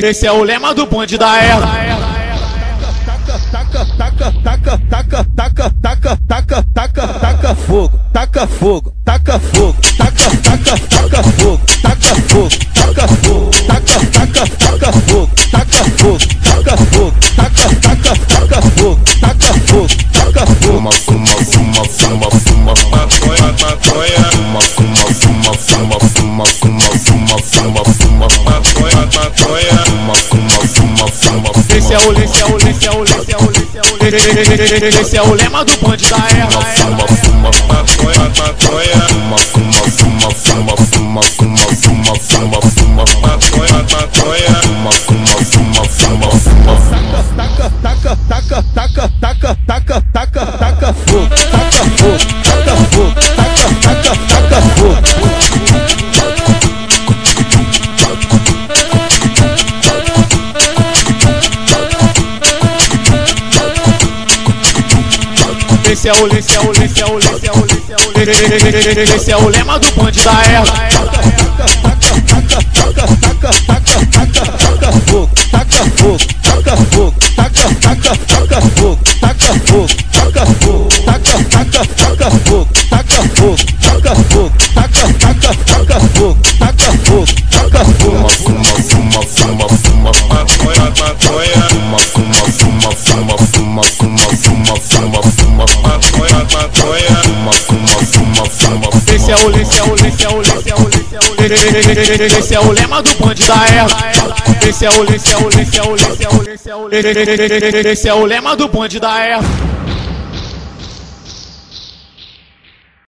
Esse é o lema do bonde da erva. Taca fogo, taca fogo, taca fogo, taca fogo, taca fogo, taca fogo, taca fogo, taca fogo, taca fogo, taca fogo, taca fogo, taca fogo. Fuma, maconha, Esse é o lema do bonde da erva. Taca fogo, taca fogo, taca fogo, taca fogo. Esse é o lema do bonde da erva. Taca fogo, taca fogo, taca fogo, taca fogo, taca fogo, taca fogo, taca fogo, taca fogo, taca fogo, taca fogo, taca fogo, taca fogo. Fuma, maconha, Esse é o lema do bonde da erva. Esse é o lema do bonde da erva.